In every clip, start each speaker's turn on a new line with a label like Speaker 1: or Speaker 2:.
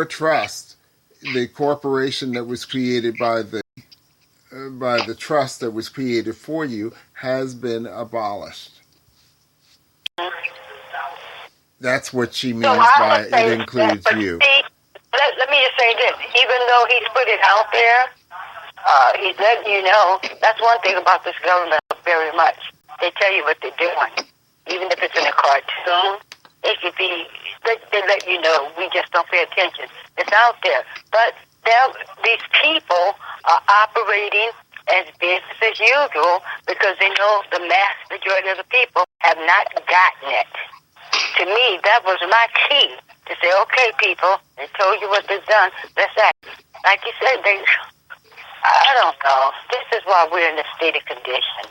Speaker 1: trust, the corporation that was created by the trust that was created for you, has been abolished. That's what she
Speaker 2: So
Speaker 1: means
Speaker 2: I
Speaker 1: by
Speaker 2: would say
Speaker 1: it includes
Speaker 2: that, but
Speaker 1: you.
Speaker 2: see, let me just say this. Even though he's put it out there, he's letting you know. That's one thing about this government very much. They tell you what they're doing. Even if it's in a cartoon, it could be, they let you know. We just don't pay attention. It's out there. But these people are operating as business as usual because they know the mass majority of the people have not gotten it. To me, that was my key to say, okay, people, they told you what they've done. Let's act. Like you said, I don't know. This is why we're in a state of condition.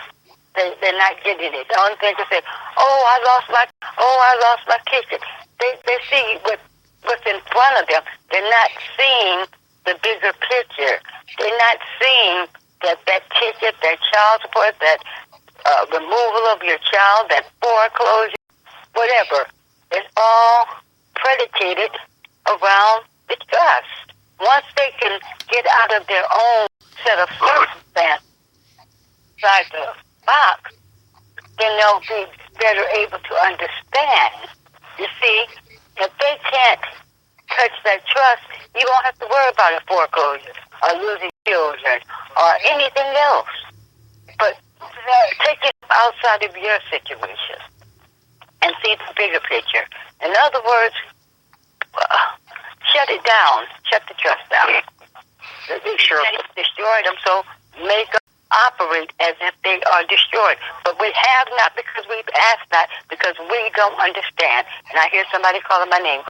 Speaker 2: They're not getting it. The only thing they say, I lost my kitchen. They see what's in front of them. They're not seeing the bigger picture. They're not seeing that ticket, that child support, that removal of your child, that foreclosure, whatever. It's all predicated around the trust. Once they can get out of their own set of circumstances inside the box, then they'll be better able to understand. You see, if they can't touch that trust, you won't have to worry about a foreclosure or losing children or anything else. But take it outside of your situation and see the bigger picture. In other words, shut it down. Shut the trust down. Sure. Destroyed them, so make them operate as if they are destroyed. But we have not because we've asked not, because we don't understand. And I hear somebody calling my name.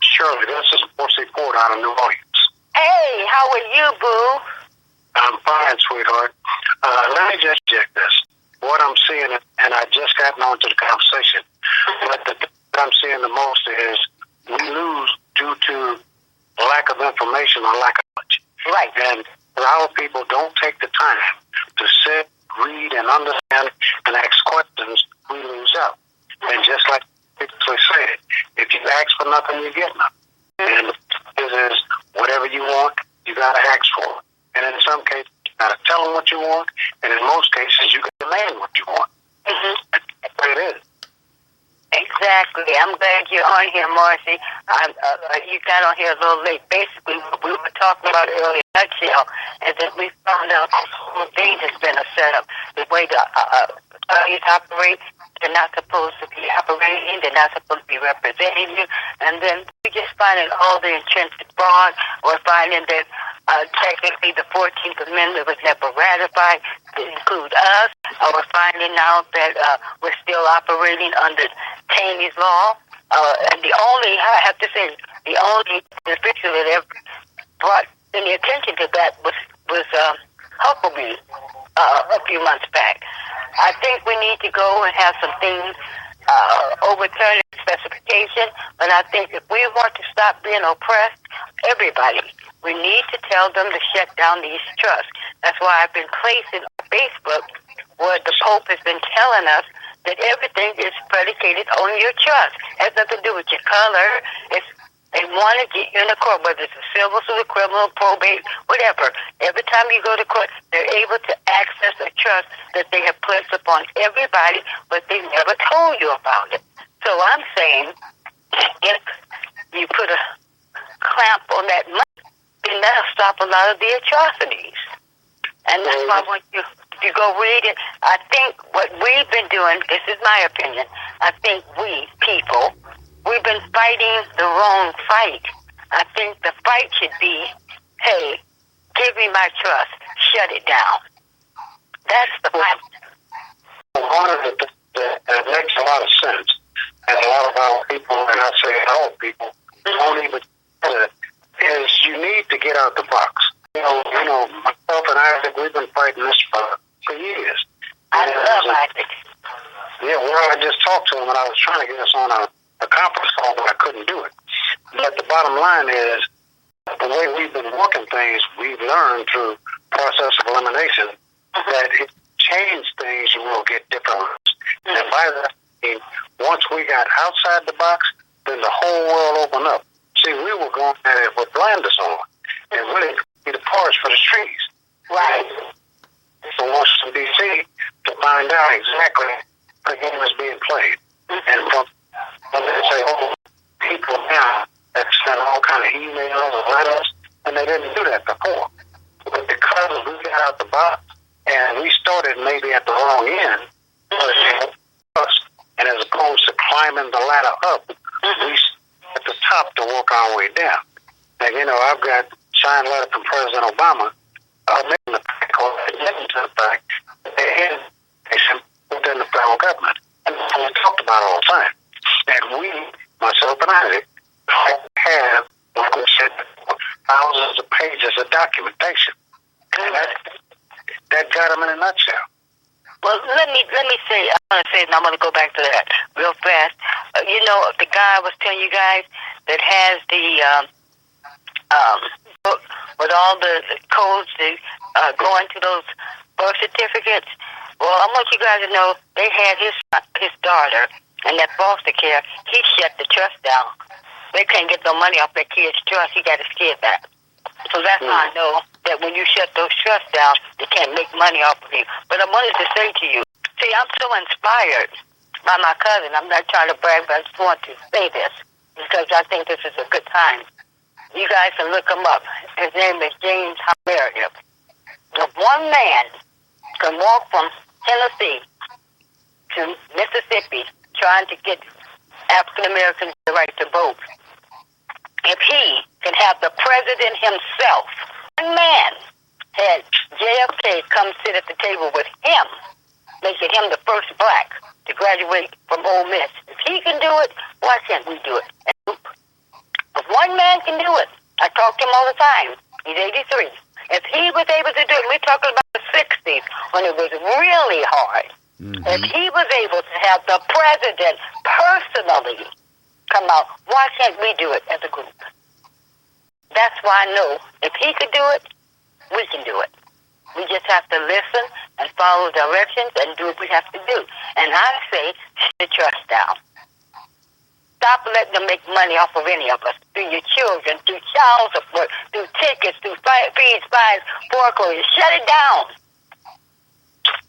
Speaker 3: Shirley, this is Morsi Ford out of New Orleans.
Speaker 2: Hey, how are you, boo?
Speaker 3: I'm fine, sweetheart. Let me just check this. What I'm seeing, and I just gotten onto the conversation, but what I'm seeing the most is we lose due to lack of information or lack of knowledge.
Speaker 2: Right.
Speaker 3: And our people don't take the time to sit, read, and understand and ask questions, we lose out. And just like people said, if you ask for nothing, you get nothing. And it is whatever you want, you got to ask for it. And in some cases, you got to tell them what you want, and in most cases, you got to demand what you want.
Speaker 2: Mm-hmm.
Speaker 3: That's what it is.
Speaker 2: Exactly. I'm glad you're on here, Marcy. You got on here a little late. Basically, what we were talking about earlier, nutshell, is that we found out this whole thing has been a setup. The way the authorities operate, they're not supposed to be operating. They're not supposed to be representing you. And then we just finding all the intrinsic fraud. We're finding that technically the 14th Amendment was never ratified to include us. We're finding out that we're still operating under Taney's law. And I have to say, the only official that ever brought any attention to that was Huckabee a few months back. I think we need to go and have some things overturn the specification, but I think if we want to stop being oppressed, everybody, we need to tell them to shut down these trusts. That's why I've been placing on Facebook where the Pope has been telling us that everything is predicated on your trust. It has nothing to do with your color. They want to get you in a court, whether it's a civil suit, criminal, probate, whatever. Every time you go to court, they're able to access a trust that they have placed upon everybody, but they never told you about it. So I'm saying, if you put a clamp on that money, then that'll stop a lot of the atrocities. And that's why I want you to go read it. I think what we've been doing, this is my opinion, I think we, people, we've been fighting the wrong fight. I think the fight should be, hey, give me my trust, shut it down. That's the fight.
Speaker 3: One of the things that makes a lot of sense, and a lot of our people, and I say all people, don't even get it, is you need to get out the box. You know, myself and Isaac, we've been fighting this for years.
Speaker 2: I love Isaac.
Speaker 3: Yeah, well, I just talked to him, and I was trying to get us on a conference call, but I couldn't do it. But the bottom line is, the way we've been working things, we've learned through process of elimination that if you change things, you will get different ones. And by that, I mean, once we got outside the box, then the whole world opened up. See, we were going at it with blinders on, and really be the parts for the trees.
Speaker 2: Right.
Speaker 3: So Washington, D.C. to find out exactly how the game is being played. And from when they say, oh, people now that send all kind of emails and letters, and they didn't do that before. But because we got out the box and we started maybe at the wrong end, and as opposed to climbing the ladder up, we at the top to work our way down. And, you know, I've got signed letter from President Obama admitting the fact, or admitting to the fact that they had within the federal government. And we talked about it all the time. And we, myself and I, have, like we said, thousands of pages of documentation. And that got them in a nutshell.
Speaker 2: Well, let me say, I want to say, and I'm going to go back to that real fast. You know, the guy I was telling you guys that has the book with all the codes to go into those birth certificates. Well, I want you guys to know they had his daughter and that foster care. He shut the trust down. They can't get no money off that kid's trust. He got his kid back. So that's how I know that when you shut those trusts down, they can't make money off of you. But I wanted to say to you, see, I'm so inspired by my cousin. I'm not trying to brag, but I just want to say this because I think this is a good time. You guys can look him up. His name is James Meredith. If one man can walk from Tennessee to Mississippi trying to get African Americans the right to vote, if he can have the president himself, one man had JFK come sit at the table with him, making him the first black to graduate from Ole Miss. If he can do it, why can't we do it? If one man can do it, I talk to him all the time. He's 83. If he was able to do it, we're talking about the 60s when it was really hard. Mm-hmm. If he was able to have the president personally come out, why can't we do it as a group? That's why I know if he could do it, we can do it. We just have to listen and follow directions and do what we have to do. And I say, shut the trust down. Stop letting them make money off of any of us, through your children, through child support, through tickets, through fees, fines, foreclosure. Shut it down.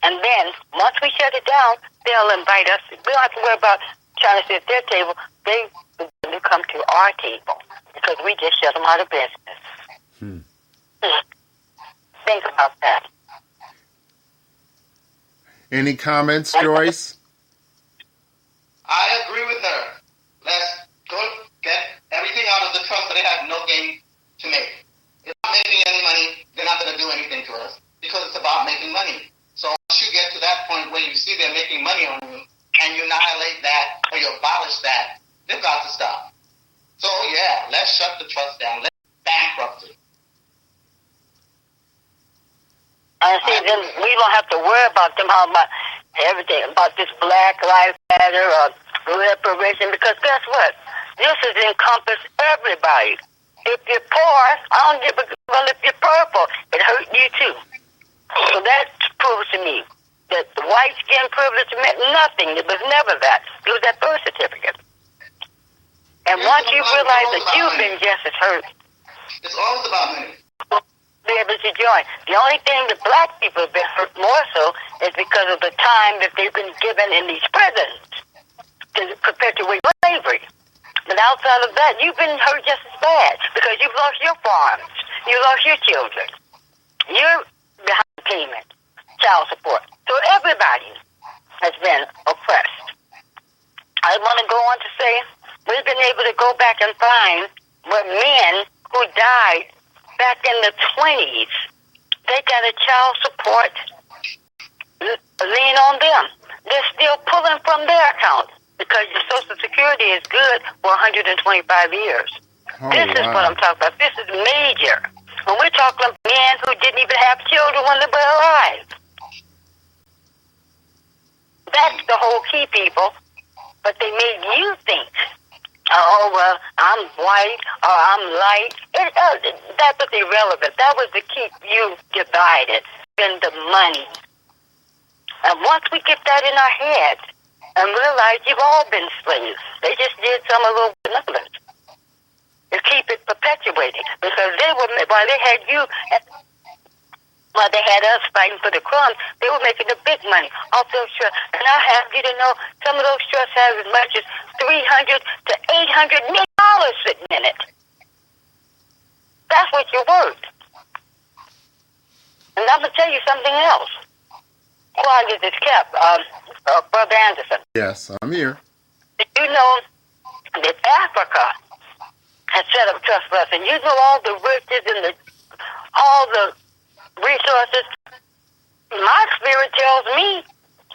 Speaker 2: And then, once we shut it down, they'll invite us. We don't have to worry about trying to sit at their table. They will come to our table because we just shut them out of business. Think about that.
Speaker 1: Any comments, Joyce?
Speaker 4: I agree with her. Let's go get everything out of the trust so they have no gain to make. If they're not making any money, they're not going to do anything to us because it's about making money. So once you get to that point where you see they're making money on you and you annihilate that or you abolish that, they've got to stop. So yeah, let's shut the trust down. Let's bankrupt it.
Speaker 2: And see, then we don't have to worry about them, how about everything, about this Black Lives Matter or reparation, because guess what? This is encompass everybody. If you're poor, I don't give a well. If you're purple, it hurt you too. So that proves to me that the white skin privilege meant nothing. It was never that. It was that birth certificate. And once you realize that you've been just as hurt,
Speaker 4: it's always about money.
Speaker 2: Be able to join. The only thing that black people have been hurt more so is because of the time that they've been given in these prisons to perpetuate slavery. But outside of that, you've been hurt just as bad because you've lost your farms, you lost your children, you're behind payment, child support. So everybody has been oppressed. I want to go on to say we've been able to go back and find where men who died back in the 20s, they got a child support lien on them. They're still pulling from their account because your Social Security is good for 125 years. This is what I'm talking about. This is major. When we're talking about men who didn't even have children when they were alive. That's the whole key, people. But they made you think, oh, well, I'm white or I'm light. That was irrelevant. That was to keep you divided in the money. And once we get that in our head and realize you've all been slaves, they just did some a little bit of it. to keep it perpetuating. Because they were, while they had you, while they had us fighting for the crumbs, they were making the big money off those trusts. And I have you to know, some of those trusts have as much as $300 to $800 million sitting in it. That's what you're worth. And I'm going to tell you something else. Quiet as it's kept, Brother Anderson.
Speaker 1: Yes, I'm here.
Speaker 2: Did you know that Africa has set up trust for us? And you know all the riches and all the resources. My spirit tells me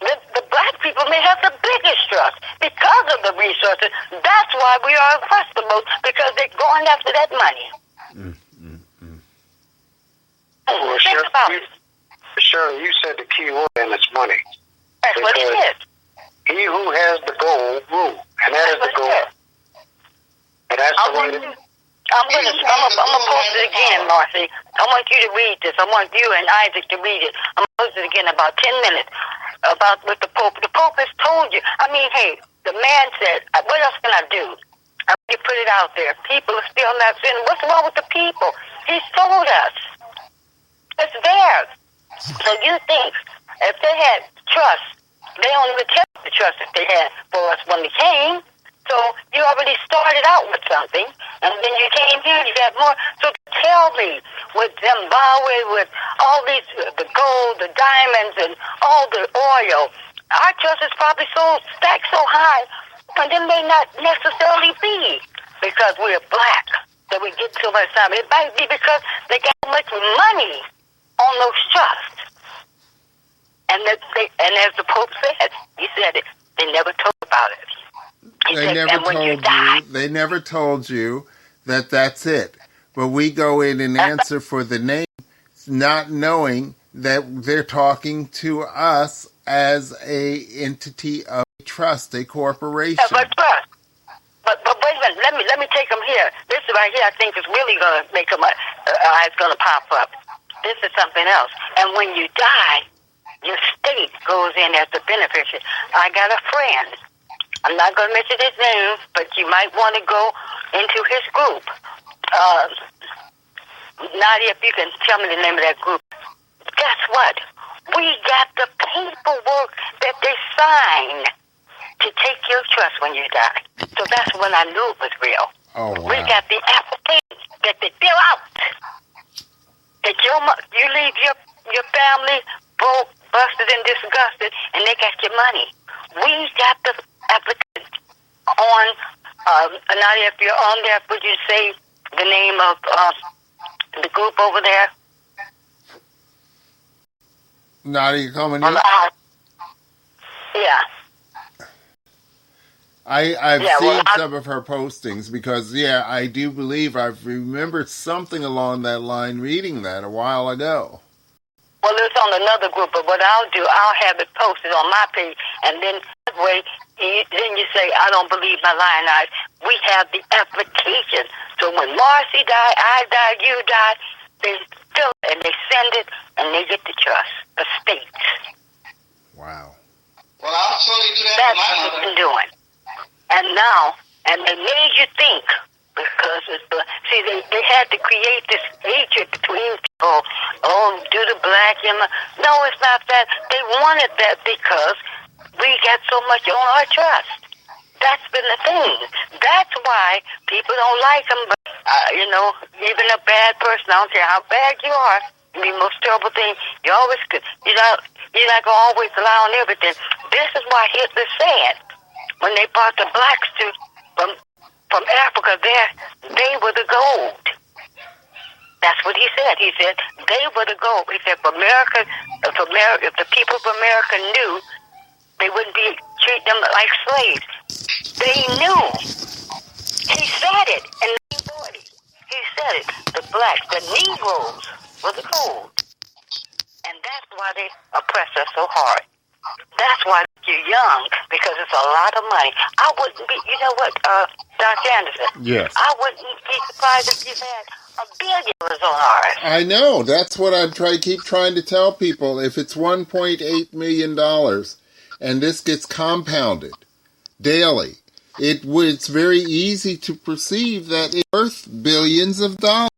Speaker 2: that the black people may have the biggest trust because of the resources. That's why we are oppressed the most, because they're going after that money.
Speaker 3: Well,
Speaker 2: Think about it.
Speaker 3: Shirley, you said the key word, and it's money.
Speaker 2: That's what it is.
Speaker 3: He who has the gold rule, and that is the goal. And that's the way it is.
Speaker 2: I'm gonna post it again, Marcy. I want you to read this. I want you and Isaac to read it. I'm gonna post it again in about 10 minutes about what the Pope. The Pope has told you. I mean, hey, the man said, "What else can I do?" I already put it out there. People are still not saying, "What's wrong with the people?" He's told us. It's theirs. So you think if they had trust, they only would tell the trust that they had for us when we came. So you already started out with something, and then you came here, you got more. So tell me, with Zimbabwe, with all these, the gold, the diamonds, and all the oil, our trust is probably so stacked so high, and it may not necessarily be because we're black that we get so much time. It might be because they got so much money on those trusts. And as the Pope said, he said it, they never told about it.
Speaker 1: They never told you that that's it. But we go in and answer for the name, not knowing that they're talking to us as a entity of trust, a corporation.
Speaker 2: Yeah, but trust. But wait a minute. Let me take them here. This right here, I think, is really going to make them. It's going to pop up. This is something else. And when you die, your state goes in as the beneficiary. I got a friend. I'm not going to mention his name, but you might want to go into his group. Nadia, if you can tell me the name of that group. Guess what? We got the paperwork that they sign to take your trust when you die. So that's when I knew it was real.
Speaker 1: Oh, wow.
Speaker 2: We got the application that they fill out. That you leave your family broke, busted, and disgusted, and they got your money. We got the application on, Nadia, if you're on there, would you say the name of the group over there?
Speaker 1: Nadia coming in?
Speaker 2: Yeah.
Speaker 1: I've seen some of her postings because, I do believe I've remembered something along that line reading that a while ago.
Speaker 2: Well, it's on another group, but what I'll do, I'll have it posted on my page, and then that way, then you say, I don't believe my lying eyes. We have the application. So when Marcy died, I died, you died, they fill it, and they send it, and they get the trust, the states.
Speaker 1: Wow.
Speaker 4: Well, I'll surely do that
Speaker 2: That's
Speaker 4: for my
Speaker 2: what
Speaker 4: mother.
Speaker 2: they've been doing. And now, and they made you think, because they had to create this hatred between people. Oh, do the black and no, it's not that. They wanted that because we got so much on our trust. That's been the thing. That's why people don't like them. But even a bad person, I don't care how bad you are, the most terrible thing. You always could. You're not gonna always allow on everything. This is why Hitler said when they brought the blacks from Africa, they were the gold. That's what he said. He said they were the gold. He said if the people of America knew, they wouldn't be treating them like slaves. They knew. He said it in 1940. He said it. The blacks, the Negroes, were the gold, and that's why they oppress us so hard. That's why you're young, because it's a lot of money. I wouldn't be, you know what, Dr. Anderson?
Speaker 1: Yes.
Speaker 2: I wouldn't be surprised if you had $1 billion on ours.
Speaker 1: I know. That's what I keep trying to tell people. If it's $1.8 million and this gets compounded daily, it's very easy to perceive that it's worth billions of dollars.